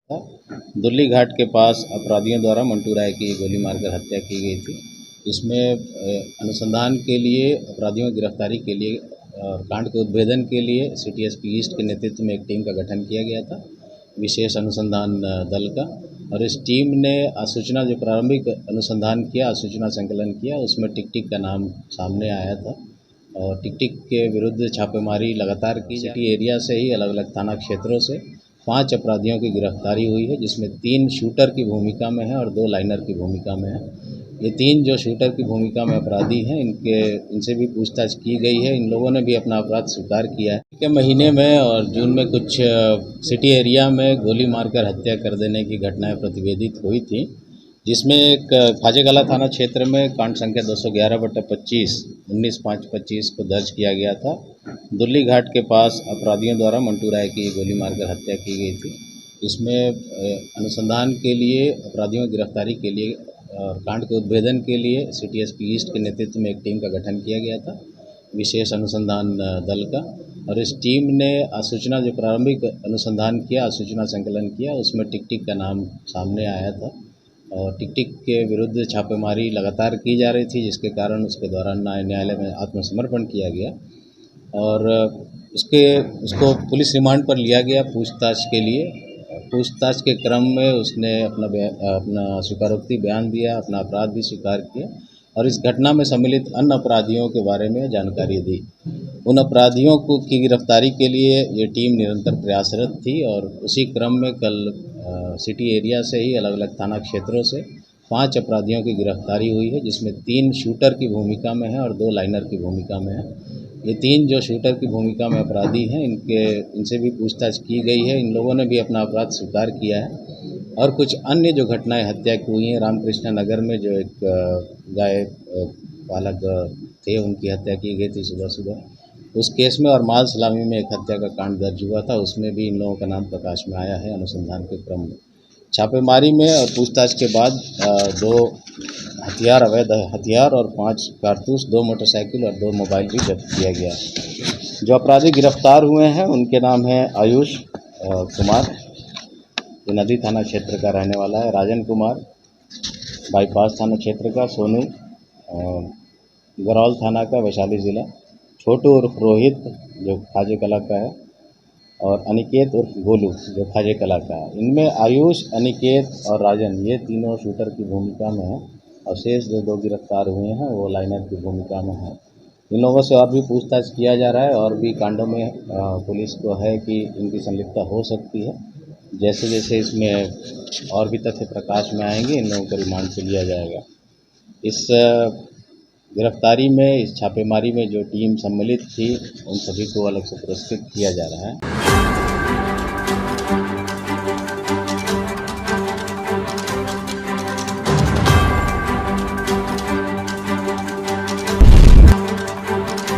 दुल्ली घाट के पास अपराधियों द्वारा मंटू राय की गोली मारकर हत्या की गई थी। इसमें अनुसंधान के लिए, अपराधियों की गिरफ्तारी के लिए और कांड के उद्भेदन के लिए सिटी एसपी ईस्ट के नेतृत्व में एक टीम का गठन किया गया था, विशेष अनुसंधान दल का। और इस टीम ने आसूचना जो प्रारंभिक अनुसंधान किया, आसूचना संकलन किया, उसमें टिक-टिक का नाम सामने आया था और टिक-टिक के विरुद्ध छापेमारी लगातार की। सिटी एरिया से ही अलग अलग थाना क्षेत्रों से 5 अपराधियों की गिरफ्तारी हुई है, जिसमें 3 शूटर की भूमिका में हैं और 2 लाइनर की भूमिका में हैं। ये 3 जो शूटर की भूमिका में अपराधी हैं, इनसे भी पूछताछ की गई है। इन लोगों ने भी अपना अपराध स्वीकार किया है। के महीने में और जून में कुछ सिटी एरिया में गोली मारकर हत्या कर देने की घटनाएं प्रतिवेदित हुई थी, जिसमें एक खाजेकला थाना क्षेत्र में कांड संख्या 211/25 19/5/25 को दर्ज किया गया था। दुल्ली घाट के पास अपराधियों द्वारा मंटू राय की गोली मारकर हत्या की गई थी। इसमें अनुसंधान के लिए, अपराधियों की गिरफ्तारी के लिए और कांड के उद्भेदन के लिए सिटी एसपी ईस्ट के नेतृत्व में एक टीम का गठन किया गया था, विशेष अनुसंधान दल का। और इस टीम ने आसूचना जो प्रारंभिक अनुसंधान किया, आसूचना संकलन किया, उसमें टिक-टिक का नाम सामने आया था और टिक-टिक के विरुद्ध छापेमारी लगातार की जा रही थी, जिसके कारण उसके दौरान न्यायालय में आत्मसमर्पण किया गया और उसको पुलिस रिमांड पर लिया गया पूछताछ के लिए। पूछताछ के क्रम में उसने अपना स्वीकारोक्ति बयान दिया, अपना अपराध भी स्वीकार किया और इस घटना में सम्मिलित अन्य अपराधियों के बारे में जानकारी दी। उन अपराधियों की गिरफ्तारी के लिए ये टीम निरंतर प्रयासरत थी और उसी क्रम में कल सिटी एरिया से ही अलग अलग थाना क्षेत्रों से 5 अपराधियों की गिरफ्तारी हुई है, जिसमें 3 शूटर की भूमिका में हैं और 2 लाइनर की भूमिका में हैं। ये 3 जो शूटर की भूमिका में अपराधी हैं, इनसे भी पूछताछ की गई है। इन लोगों ने भी अपना अपराध स्वीकार किया है और कुछ अन्य जो घटनाएं हत्या की हुई हैं, रामकृष्ण नगर में जो एक गाय पालक थे, उनकी हत्या की गई थी सुबह उस केस में, और माल सलामी में एक हत्या का कांड दर्ज हुआ था, उसमें भी इन लोगों का नाम प्रकाश में आया है अनुसंधान के क्रम में। छापेमारी में और पूछताछ के बाद 2 अवैध हथियार और 5 कारतूस, 2 मोटरसाइकिल और 2 मोबाइल भी जब्त किया गया। जो अपराधी गिरफ्तार हुए हैं उनके नाम है आयुष कुमार, जो नदी थाना क्षेत्र का रहने वाला है, राजन कुमार बाईपास थाना क्षेत्र का, सोनू गरौल थाना का, वैशाली ज़िला, छोटू उर्फ रोहित जो खाजेकला का है, और अनिकेत उर्फ गोलू जो खाजेकला का है। इनमें आयुष, अनिकेत और राजन ये तीनों शूटर की भूमिका में हैं और शेष जो 2 गिरफ्तार हुए हैं वो लाइनर की भूमिका में हैं। इन लोगों से और भी पूछताछ किया जा रहा है और भी कांडों में पुलिस को है कि इनकी संलिप्तता हो सकती है। जैसे जैसे इसमें और भी तथ्य प्रकाश में आएंगे, इन लोगों को रिमांड पे लिया जाएगा। इस गिरफ्तारी में, इस छापेमारी में जो टीम सम्मिलित थी, उन सभी को अलग से पुरस्कृत किया जा रहा है।